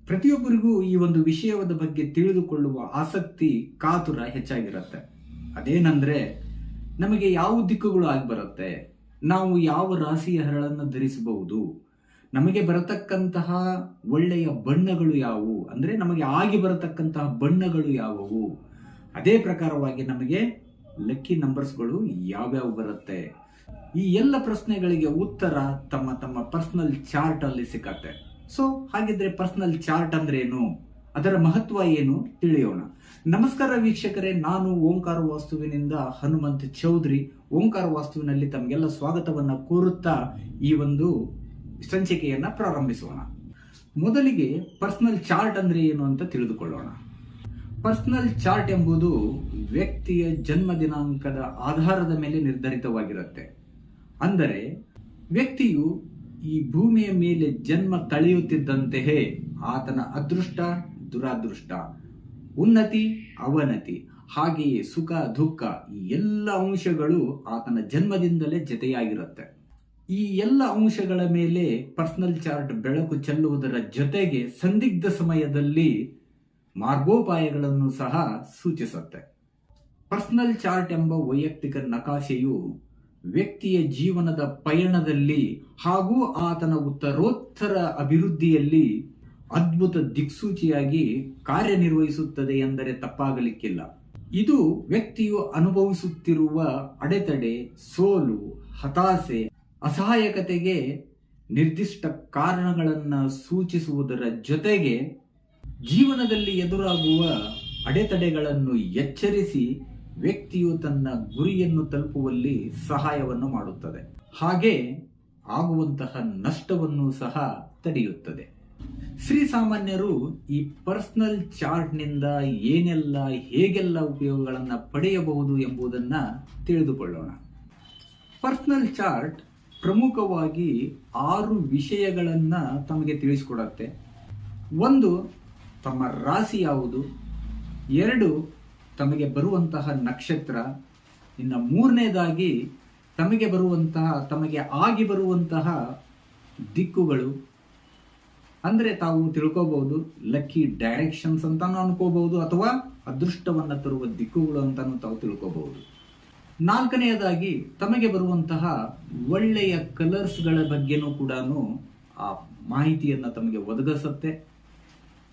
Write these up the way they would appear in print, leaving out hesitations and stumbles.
ಪ್ರತಿಯೊಬ್ಬರಿಗೂ ಈ ಒಂದು ವಿಷಯದ ಬಗ್ಗೆ ತಿಳಿದುಕೊಳ್ಳುವ ಆಸಕ್ತಿ ಕಾತುರ ಹೆಚ್ಚಾಗಿರುತ್ತೆ. ಅದೇನಂದ್ರೆ ನಮಗೆ ಯಾವ ದಿಕ್ಕುಗಳು ಆಗಿ ಬರುತ್ತೆ, ನಾವು ಯಾವ ರಾಶಿಯ ಹರಳನ್ನು ಧರಿಸಬಹುದು, ನಮಗೆ ಬರತಕ್ಕಂತಹ ಒಳ್ಳೆಯ ಬಣ್ಣಗಳು ಯಾವುವು, ಅಂದ್ರೆ ನಮಗೆ ಆಗಿ ಬರತಕ್ಕಂತಹ ಬಣ್ಣಗಳು ಯಾವುವು, ಅದೇ ಪ್ರಕಾರವಾಗಿ ನಮಗೆ ಲಕ್ಕಿ ನಂಬರ್ಸ್ಗಳು ಯಾವ್ಯಾವ ಬರುತ್ತೆ. ಈ ಎಲ್ಲ ಪ್ರಶ್ನೆಗಳಿಗೆ ಉತ್ತರ ತಮ್ಮ ತಮ್ಮ ಪರ್ಸನಲ್ ಚಾರ್ಟ್ ಅಲ್ಲಿ ಸಿಕ್ಕತ್ತೆ. ಸೊ ಹಾಗಿದ್ರೆ ಪರ್ಸನಲ್ ಚಾರ್ಟ್ ಅಂದ್ರೆ ಏನು, ಅದರ ಮಹತ್ವ ಏನು ತಿಳಿಯೋಣ. ನಮಸ್ಕಾರ ವೀಕ್ಷಕರೇ, ನಾನು ಓಂಕಾರ ವಾಸ್ತುವಿನಿಂದ ಹನುಮಂತ್ ಚೌಧರಿ. ಓಂಕಾರ ವಾಸ್ತುವಿನಲ್ಲಿ ತಮಗೆಲ್ಲ ಸ್ವಾಗತವನ್ನ ಕೋರುತ್ತಾ ಈ ಒಂದು ಸಂಚಿಕೆಯನ್ನ ಪ್ರಾರಂಭಿಸೋಣ. ಮೊದಲಿಗೆ ಪರ್ಸನಲ್ ಚಾರ್ಟ್ ಅಂದ್ರೆ ಏನು ಅಂತ ತಿಳಿದುಕೊಳ್ಳೋಣ. ಪರ್ಸನಲ್ ಚಾರ್ಟ್ ಎಂಬುದು ವ್ಯಕ್ತಿಯ ಜನ್ಮ ದಿನಾಂಕದ ಆಧಾರದ ಮೇಲೆ ನಿರ್ಧರಿತವಾಗಿರುತ್ತೆ. ಅಂದರೆ ವ್ಯಕ್ತಿಯು ಈ ಭೂಮಿಯ ಮೇಲೆ ಜನ್ಮ ತಳೆಯುತ್ತಿದ್ದಂತೆಯೇ ಆತನ ಅದೃಷ್ಟ ದುರಾದೃಷ್ಟ, ಉನ್ನತಿ ಅವನತಿ, ಹಾಗೆಯೇ ಸುಖ ದುಃಖ, ಈ ಎಲ್ಲ ಅಂಶಗಳು ಆತನ ಜನ್ಮದಿಂದಲೇ ಜತೆಯಾಗಿರುತ್ತೆ. ಈ ಎಲ್ಲ ಅಂಶಗಳ ಮೇಲೆ ಪರ್ಸನಲ್ ಚಾರ್ಟ್ ಬೆಳಕು ಚೆಲ್ಲುವುದರ ಜೊತೆಗೆ ಸಂದಿಗ್ಧ ಸಮಯದಲ್ಲಿ ಮಾರ್ಗೋಪಾಯಗಳನ್ನು ಸಹ ಸೂಚಿಸುತ್ತೆ. ಪರ್ಸನಲ್ ಚಾರ್ಟ್ ಎಂಬ ವೈಯಕ್ತಿಕ ನಕಾಶೆಯು ವ್ಯಕ್ತಿಯ ಜೀವನದ ಪಯಣದಲ್ಲಿ ಹಾಗೂ ಆತನ ಉತ್ತರೋತ್ತರ ಅಭಿವೃದ್ಧಿಯಲ್ಲಿ ಅದ್ಭುತ ದಿಕ್ಸೂಚಿಯಾಗಿ ಕಾರ್ಯನಿರ್ವಹಿಸುತ್ತದೆ ಎಂದರೆ ತಪ್ಪಾಗಲಿಕ್ಕಿಲ್ಲ. ಇದು ವ್ಯಕ್ತಿಯು ಅನುಭವಿಸುತ್ತಿರುವ ಅಡೆತಡೆ, ಸೋಲು, ಹತಾಶೆ, ಅಸಹಾಯಕತೆಗೆ ನಿರ್ದಿಷ್ಟ ಕಾರಣಗಳನ್ನು ಸೂಚಿಸುವುದರ ಜೊತೆಗೆ ಜೀವನದಲ್ಲಿ ಎದುರಾಗುವ ಅಡೆತಡೆಗಳನ್ನು ಎಚ್ಚರಿಸಿ ವ್ಯಕ್ತಿಯು ತನ್ನ ಗುರಿಯನ್ನು ತಲುಪುವಲ್ಲಿ ಸಹಾಯವನ್ನು ಮಾಡುತ್ತದೆ. ಹಾಗೆ ಆಗುವಂತಹ ನಷ್ಟವನ್ನು ಸಹ ತಡೆಯುತ್ತದೆ. ಶ್ರೀಸಾಮಾನ್ಯರು ಈ ಪರ್ಸನಲ್ ಚಾರ್ಟ್ನಿಂದ ಏನೆಲ್ಲ ಹೇಗೆಲ್ಲ ಉಪಯೋಗಗಳನ್ನು ಪಡೆಯಬಹುದು ಎಂಬುದನ್ನ ತಿಳಿದುಕೊಳ್ಳೋಣ. ಪರ್ಸನಲ್ ಚಾರ್ಟ್ ಪ್ರಮುಖವಾಗಿ 6 ವಿಷಯಗಳನ್ನ ತಮಗೆ ತಿಳಿಸಿಕೊಡುತ್ತೆ. 1, ತಮ್ಮ ರಾಶಿ ಯಾವುದು. 2, ತಮಗೆ ಬರುವಂತಹ ನಕ್ಷತ್ರ. ಇನ್ನು 3ನೇದಾಗಿ ತಮಗೆ ಆಗಿ ಬರುವಂತಹ ದಿಕ್ಕುಗಳು. ಅಂದ್ರೆ ತಾವು ತಿಳ್ಕೋಬಹುದು ಲಕ್ಕಿ ಡೈರೆಕ್ಷನ್ಸ್ ಅಂತಾನು ಅನ್ಕೋಬಹುದು, ಅಥವಾ ಅದೃಷ್ಟವನ್ನ ತರುವ ದಿಕ್ಕುಗಳು ಅಂತಾನು ತಾವು ತಿಳ್ಕೋಬಹುದು. 4ನೇದಾಗಿ ತಮಗೆ ಬರುವಂತಹ ಒಳ್ಳೆಯ ಕಲರ್ಸ್ಗಳ ಬಗ್ಗೆನೂ ಕೂಡ ಆ ಮಾಹಿತಿಯನ್ನ ತಮಗೆ ಒದಗಿಸುತ್ತೆ.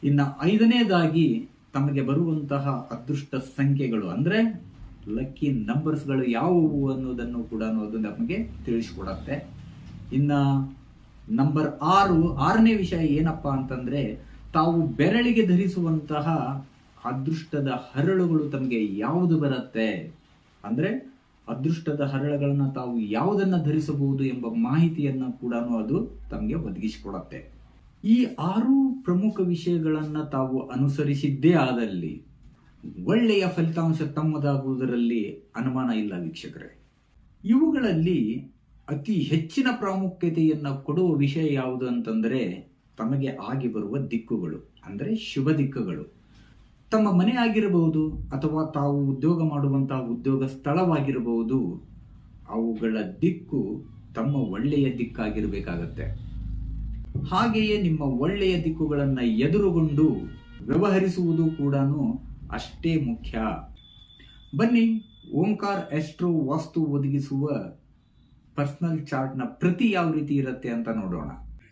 ಇನ್ನು 5ನೇದಾಗಿ ತಮಗೆ ಬರುವಂತಹ ಅದೃಷ್ಟ ಸಂಖ್ಯೆಗಳು, ಅಂದ್ರೆ ಲಕ್ಕಿ ನಂಬರ್ಸ್ಗಳು ಯಾವುವು ಅನ್ನೋದನ್ನು ಕೂಡ ಅದು ನಮಗೆ ತಿಳಿಸಿಕೊಡತ್ತೆ. ಇನ್ನ ನಂಬರ್ 6ನೇ ವಿಷಯ ಏನಪ್ಪಾ ಅಂತಂದ್ರೆ, ತಾವು ಬೆರಳಿಗೆ ಧರಿಸುವಂತಹ ಅದೃಷ್ಟದ ಹರಳುಗಳು ತಮಗೆ ಯಾವುದು ಬರುತ್ತೆ, ಅಂದ್ರೆ ಅದೃಷ್ಟದ ಹರಳುಗಳನ್ನ ತಾವು ಯಾವುದನ್ನ ಧರಿಸಬಹುದು ಎಂಬ ಮಾಹಿತಿಯನ್ನ ಕೂಡ ಅದು ತಮಗೆ ಒದಗಿಸಿಕೊಡತ್ತೆ. ಈ 6 ಪ್ರಮುಖ ವಿಷಯಗಳನ್ನ ತಾವು ಅನುಸರಿಸಿದ್ದೇ ಆದಲ್ಲಿ ಒಳ್ಳೆಯ ಫಲಿತಾಂಶ ತಮ್ಮದಾಗುವುದರಲ್ಲಿ ಅನುಮಾನ ಇಲ್ಲ ವೀಕ್ಷಕರೇ. ಇವುಗಳಲ್ಲಿ ಅತಿ ಹೆಚ್ಚಿನ ಪ್ರಾಮುಖ್ಯತೆಯನ್ನ ಕೊಡುವ ವಿಷಯ ಯಾವುದು ಅಂತಂದ್ರೆ, ತಮಗೆ ಆಗಿ ಬರುವ ದಿಕ್ಕುಗಳು, ಅಂದ್ರೆ ಶುಭ ದಿಕ್ಕುಗಳು. ತಮ್ಮ ಮನೆ ಆಗಿರಬಹುದು ಅಥವಾ ತಾವು ಉದ್ಯೋಗ ಮಾಡುವಂತಹ ಉದ್ಯೋಗ ಸ್ಥಳವಾಗಿರಬಹುದು, ಅವುಗಳ ದಿಕ್ಕು ತಮ್ಮ ಒಳ್ಳೆಯ ದಿಕ್ಕಾಗಿರಬೇಕಾಗತ್ತೆ. ಹಾಗೆಯೇ ನಿಮ್ಮ ಒಳ್ಳೆಯ ದಿಕ್ಕುಗಳನ್ನು ಎದುರುಗೊಂಡು ವ್ಯವಹರಿಸುವುದು ಕೂಡ ಅಷ್ಟೇ ಮುಖ್ಯ. ಬನ್ನಿ, ಓಂಕಾರ ಆಸ್ಟ್ರೋ ವಾಸ್ತು ಒದಗಿಸುವ ಪರ್ಸನಲ್ ಚಾರ್ಟ್ನ ಪ್ರತಿ ಯಾವ ರೀತಿ ಇರುತ್ತೆ ಅಂತ ನೋಡೋಣ.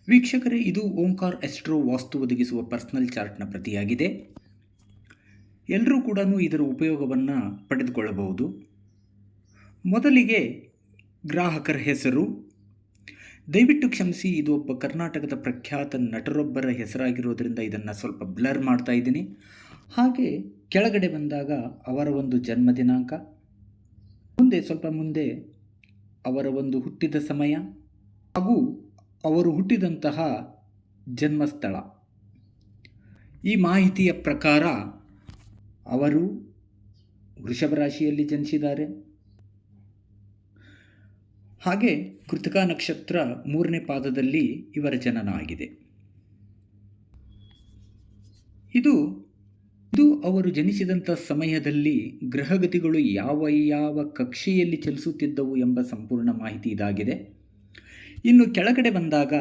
ವೀಕ್ಷಕರೇ, ಇದು ಓಂಕಾರ ಆಸ್ಟ್ರೋ ವಾಸ್ತು ಒದಗಿಸುವ ಪರ್ಸನಲ್ ಚಾರ್ಟ್ನ ಪ್ರತಿಯಾಗಿದೆ. ಎಲ್ಲರೂ ಕೂಡ ಇದರ ಉಪಯೋಗವನ್ನು ಪಡೆದುಕೊಳ್ಳಬಹುದು. ಮೊದಲಿಗೆ ಗ್ರಾಹಕರ ಹೆಸರು. ದಯವಿಟ್ಟು ಕ್ಷಮಿಸಿ, ಇದು ಒಬ್ಬ ಕರ್ನಾಟಕದ ಪ್ರಖ್ಯಾತ ನಟರೊಬ್ಬರ ಹೆಸರಾಗಿರೋದ್ರಿಂದ ಇದನ್ನು ಸ್ವಲ್ಪ ಬ್ಲರ್ ಮಾಡ್ತಾ ಇದ್ದೀನಿ. ಹಾಗೆ ಕೆಳಗಡೆ ಬಂದಾಗ ಅವರ ಒಂದು ಜನ್ಮ ದಿನಾಂಕ, ಸ್ವಲ್ಪ ಮುಂದೆ ಅವರ ಒಂದು ಹುಟ್ಟಿದ ಸಮಯ ಹಾಗೂ ಅವರು ಹುಟ್ಟಿದಂತಹ ಜನ್ಮಸ್ಥಳ. ಈ ಮಾಹಿತಿಯ ಪ್ರಕಾರ ಅವರು ವೃಷಭ ರಾಶಿಯಲ್ಲಿ ಜನಿಸಿದ್ದಾರೆ. ಹಾಗೆ ಕೃತಿಕಾ ನಕ್ಷತ್ರ 3ನೇ ಪಾದದಲ್ಲಿ ಇವರ ಜನನ ಆಗಿದೆ. ಇದು ಅವರು ಜನಿಸಿದಂಥ ಸಮಯದಲ್ಲಿ ಗ್ರಹಗತಿಗಳು ಯಾವ ಕಕ್ಷೆಯಲ್ಲಿ ಚಲಿಸುತ್ತಿದ್ದವು ಎಂಬ ಸಂಪೂರ್ಣ ಮಾಹಿತಿ ಇದಾಗಿದೆ. ಇನ್ನು ಕೆಳಗಡೆ ಬಂದಾಗ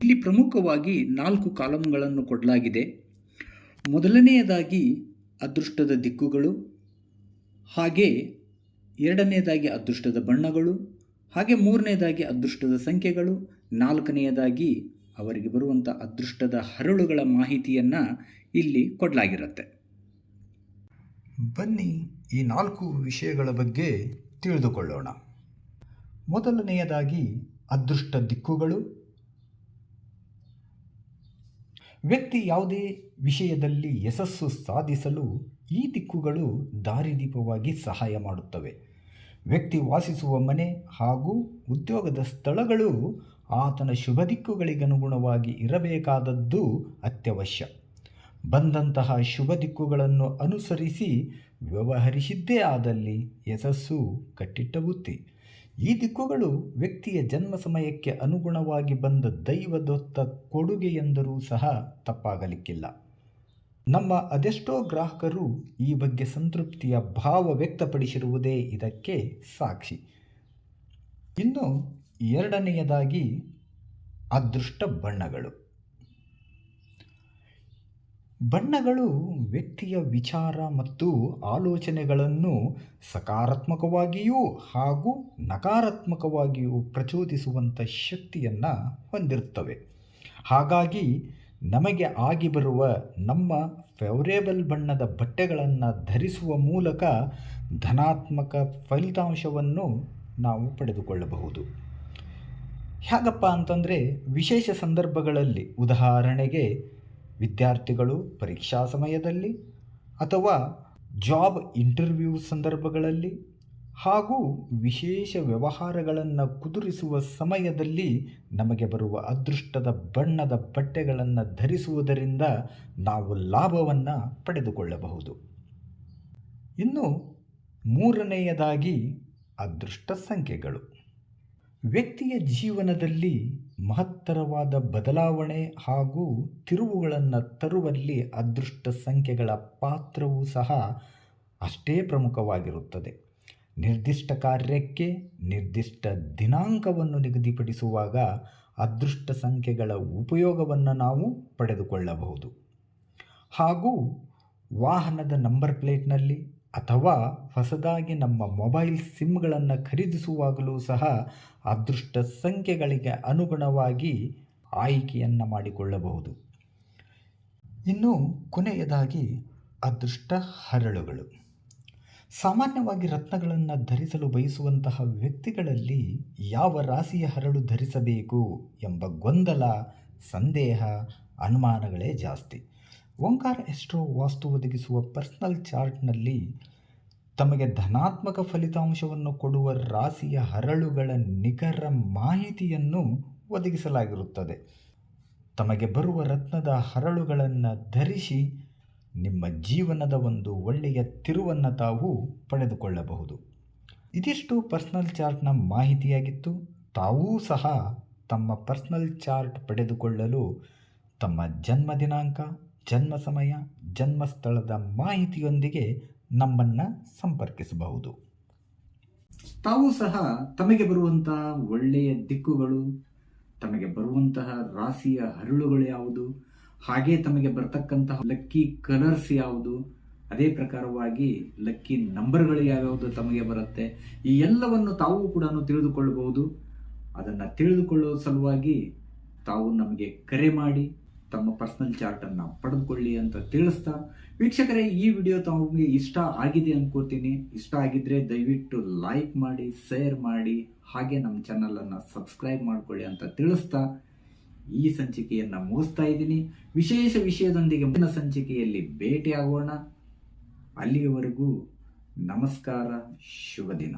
ಇಲ್ಲಿ ಪ್ರಮುಖವಾಗಿ 4 ಕಾಲಮ್ಗಳನ್ನು ಕೊಡಲಾಗಿದೆ. ಮೊದಲನೆಯದಾಗಿ ಅದೃಷ್ಟದ ದಿಕ್ಕುಗಳು, ಹಾಗೆ ಎರಡನೆಯದಾಗಿ ಅದೃಷ್ಟದ ಬಣ್ಣಗಳು, ಹಾಗೆ ಮೂರನೆಯದಾಗಿ ಅದೃಷ್ಟದ ಸಂಖ್ಯೆಗಳು, ನಾಲ್ಕನೆಯದಾಗಿ ಅವರಿಗೆ ಬರುವಂಥ ಅದೃಷ್ಟದ ಹರಳುಗಳ ಮಾಹಿತಿಯನ್ನು ಇಲ್ಲಿ ಕೊಡಲಾಗಿರುತ್ತೆ. ಬನ್ನಿ ಈ 4 ವಿಷಯಗಳ ಬಗ್ಗೆ ತಿಳಿದುಕೊಳ್ಳೋಣ. ಮೊದಲನೆಯದಾಗಿ ಅದೃಷ್ಟ ದಿಕ್ಕುಗಳು. ವ್ಯಕ್ತಿ ಯಾವುದೇ ವಿಷಯದಲ್ಲಿ ಯಶಸ್ಸು ಸಾಧಿಸಲು ಈ ದಿಕ್ಕುಗಳು ದಾರಿದೀಪವಾಗಿ ಸಹಾಯ ಮಾಡುತ್ತವೆ. ವ್ಯಕ್ತಿ ವಾಸಿಸುವ ಮನೆ ಹಾಗೂ ಉದ್ಯೋಗದ ಸ್ಥಳಗಳು ಆತನ ಶುಭ ದಿಕ್ಕುಗಳಿಗನುಗುಣವಾಗಿ ಇರಬೇಕಾದದ್ದು ಅತ್ಯವಶ್ಯ. ಬಂದಂತಹ ಶುಭ ದಿಕ್ಕುಗಳನ್ನು ಅನುಸರಿಸಿ ವ್ಯವಹರಿಸಿದ್ದೇ ಆದಲ್ಲಿ ಯಶಸ್ಸು ಕಟ್ಟಿಟ್ಟ ಬುತ್ತಿ. ಈ ದಿಕ್ಕುಗಳು ವ್ಯಕ್ತಿಯ ಜನ್ಮ ಸಮಯಕ್ಕೆ ಅನುಗುಣವಾಗಿ ಬಂದ ದೈವದತ್ತ ಕೊಡುಗೆ ಎಂದರೂ ಸಹ ತಪ್ಪಾಗಲಿಕ್ಕಿಲ್ಲ. ನಮ್ಮ ಅದೆಷ್ಟೋ ಗ್ರಾಹಕರು ಈ ಬಗ್ಗೆ ಸಂತೃಪ್ತಿಯ ಭಾವ ವ್ಯಕ್ತಪಡಿಸಿರುವುದೇ ಇದಕ್ಕೆ ಸಾಕ್ಷಿ. ಇನ್ನು ಎರಡನೆಯದಾಗಿ ಅದೃಷ್ಟ ಬಣ್ಣಗಳು. ಬಣ್ಣಗಳು ವ್ಯಕ್ತಿಯ ವಿಚಾರ ಮತ್ತು ಆಲೋಚನೆಗಳನ್ನು ಸಕಾರಾತ್ಮಕವಾಗಿಯೂ ಹಾಗೂ ನಕಾರಾತ್ಮಕವಾಗಿಯೂ ಪ್ರಚೋದಿಸುವಂಥ ಶಕ್ತಿಯನ್ನು ಹೊಂದಿರುತ್ತವೆ. ಹಾಗಾಗಿ ನಮಗೆ ಆಗಿ ಬರುವ ನಮ್ಮ ಫೇವರೇಬಲ್ ಬಣ್ಣದ ಬಟ್ಟೆಗಳನ್ನು ಧರಿಸುವ ಮೂಲಕ ಧನಾತ್ಮಕ ಫಲಿತಾಂಶವನ್ನು ನಾವು ಪಡೆದುಕೊಳ್ಳಬಹುದು. ಹೇಗಪ್ಪ ಅಂತಂದರೆ, ವಿಶೇಷ ಸಂದರ್ಭಗಳಲ್ಲಿ, ಉದಾಹರಣೆಗೆ ವಿದ್ಯಾರ್ಥಿಗಳು ಪರೀಕ್ಷಾ ಸಮಯದಲ್ಲಿ ಅಥವಾ ಜಾಬ್ ಇಂಟರ್ವ್ಯೂ ಸಂದರ್ಭಗಳಲ್ಲಿ ಹಾಗೂ ವಿಶೇಷ ವ್ಯವಹಾರಗಳನ್ನು ಕುದುರಿಸುವ ಸಮಯದಲ್ಲಿ ನಮಗೆ ಬರುವ ಅದೃಷ್ಟದ ಬಣ್ಣದ ಬಟ್ಟೆಗಳನ್ನು ಧರಿಸುವುದರಿಂದ ನಾವು ಲಾಭವನ್ನು ಪಡೆದುಕೊಳ್ಳಬಹುದು. ಇನ್ನು ಮೂರನೆಯದಾಗಿ ಅದೃಷ್ಟ ಸಂಖ್ಯೆಗಳು. ವ್ಯಕ್ತಿಯ ಜೀವನದಲ್ಲಿ ಮಹತ್ತರವಾದ ಬದಲಾವಣೆ ಹಾಗೂ ತಿರುವುಗಳನ್ನು ತರುವಲ್ಲಿ ಅದೃಷ್ಟ ಸಂಖ್ಯೆಗಳ ಪಾತ್ರವೂ ಸಹ ಅಷ್ಟೇ ಪ್ರಮುಖವಾಗಿರುತ್ತದೆ. ನಿರ್ದಿಷ್ಟ ಕಾರ್ಯಕ್ಕೆ ನಿರ್ದಿಷ್ಟ ದಿನಾಂಕವನ್ನು ನಿಗದಿಪಡಿಸುವಾಗ ಅದೃಷ್ಟ ಸಂಖ್ಯೆಗಳ ಉಪಯೋಗವನ್ನು ನಾವು ಪಡೆದುಕೊಳ್ಳಬಹುದು. ಹಾಗೂ ವಾಹನದ ನಂಬರ್ ಪ್ಲೇಟ್ನಲ್ಲಿ ಅಥವಾ ಹೊಸದಾಗಿ ನಮ್ಮ ಮೊಬೈಲ್ ಸಿಮ್ಗಳನ್ನು ಖರೀದಿಸುವಾಗಲೂ ಸಹ ಅದೃಷ್ಟ ಸಂಖ್ಯೆಗಳಿಗೆ ಅನುಗುಣವಾಗಿ ಆಯ್ಕೆಯನ್ನು ಮಾಡಿಕೊಳ್ಳಬಹುದು. ಇನ್ನು ಕೊನೆಯದಾಗಿ ಅದೃಷ್ಟ ಹರಳುಗಳು. ಸಾಮಾನ್ಯವಾಗಿ ರತ್ನಗಳನ್ನು ಧರಿಸಲು ಬಯಸುವಂತಹ ವ್ಯಕ್ತಿಗಳಲ್ಲಿ ಯಾವ ರಾಶಿಯ ಹರಳು ಧರಿಸಬೇಕು ಎಂಬ ಗೊಂದಲ, ಸಂದೇಹ, ಅನುಮಾನಗಳೇ ಜಾಸ್ತಿ. ಓಂಕಾರ ಎಸ್ಟ್ರೋ ವಾಸ್ತು ಒದಗಿಸುವ ಪರ್ಸನಲ್ ಚಾರ್ಟ್ನಲ್ಲಿ ತಮಗೆ ಧನಾತ್ಮಕ ಫಲಿತಾಂಶವನ್ನು ಕೊಡುವ ರಾಶಿಯ ಹರಳುಗಳ ನಿಖರ ಮಾಹಿತಿಯನ್ನು ಒದಗಿಸಲಾಗಿರುತ್ತದೆ. ತಮಗೆ ಬರುವ ರತ್ನದ ಹರಳುಗಳನ್ನು ಧರಿಸಿ ನಿಮ್ಮ ಜೀವನದ ಒಂದು ಒಳ್ಳೆಯ ತಿರುವನ್ನು ತಾವು ಪಡೆದುಕೊಳ್ಳಬಹುದು. ಇದಿಷ್ಟು ಪರ್ಸನಲ್ ಚಾರ್ಟ್ನ ಮಾಹಿತಿಯಾಗಿತ್ತು. ತಾವೂ ಸಹ ತಮ್ಮ ಪರ್ಸನಲ್ ಚಾರ್ಟ್ ಪಡೆದುಕೊಳ್ಳಲು ತಮ್ಮ ಜನ್ಮ ದಿನಾಂಕ, ಜನ್ಮ ಸಮಯ, ಜನ್ಮಸ್ಥಳದ ಮಾಹಿತಿಯೊಂದಿಗೆ ನಮ್ಮನ್ನು ಸಂಪರ್ಕಿಸಬಹುದು. ತಾವು ಸಹ ತಮಗೆ ಬರುವಂತಹ ಒಳ್ಳೆಯ ದಿಕ್ಕುಗಳು, ತಮಗೆ ಬರುವಂತಹ ರಾಶಿಯ ಹರಳುಗಳು ಯಾವುದು, ಹಾಗೆ ತಮಗೆ ಬರ್ತಕ್ಕಂತಹ ಲಕ್ಕಿ ಕಲರ್ಸ್ ಯಾವುದು, ಅದೇ ಪ್ರಕಾರವಾಗಿ ಲಕ್ಕಿ ನಂಬರ್ಗಳು ಯಾವ್ಯಾವುದು ತಮಗೆ ಬರುತ್ತೆ, ಈ ಎಲ್ಲವನ್ನು ತಾವು ಕೂಡ ತಿಳಿದುಕೊಳ್ಳಬಹುದು. ಅದನ್ನು ತಿಳಿದುಕೊಳ್ಳುವ ಸಲುವಾಗಿ ತಾವು ನಮಗೆ ಕರೆ ಮಾಡಿ ತಮ್ಮ ಪರ್ಸನಲ್ ಚಾರ್ಟನ್ನು ಪಡೆದುಕೊಳ್ಳಿ ಅಂತ ತಿಳಿಸ್ತಾ, ವೀಕ್ಷಕರೇ, ಈ ವಿಡಿಯೋ ತಮಗೆ ಇಷ್ಟ ಆಗಿದೆ ಅನ್ಕೋತೀನಿ. ಇಷ್ಟ ಆಗಿದ್ರೆ ದಯವಿಟ್ಟು ಲೈಕ್ ಮಾಡಿ, ಶೇರ್ ಮಾಡಿ, ಹಾಗೆ ನಮ್ಮ ಚಾನಲನ್ನು ಸಬ್ಸ್ಕ್ರೈಬ್ ಮಾಡ್ಕೊಳ್ಳಿ ಅಂತ ತಿಳಿಸ್ತಾ ಈ ಸಂಚಿಕೆಯನ್ನು ಮುಗಿಸ್ತಾ ಇದ್ದೀನಿ. ವಿಶೇಷ ವಿಷಯದೊಂದಿಗೆ ಮುಂದಿನ ಸಂಚಿಕೆಯಲ್ಲಿ ಭೇಟಿಯಾಗೋಣ. ಅಲ್ಲಿಯವರೆಗೂ ನಮಸ್ಕಾರ, ಶುಭ ದಿನ.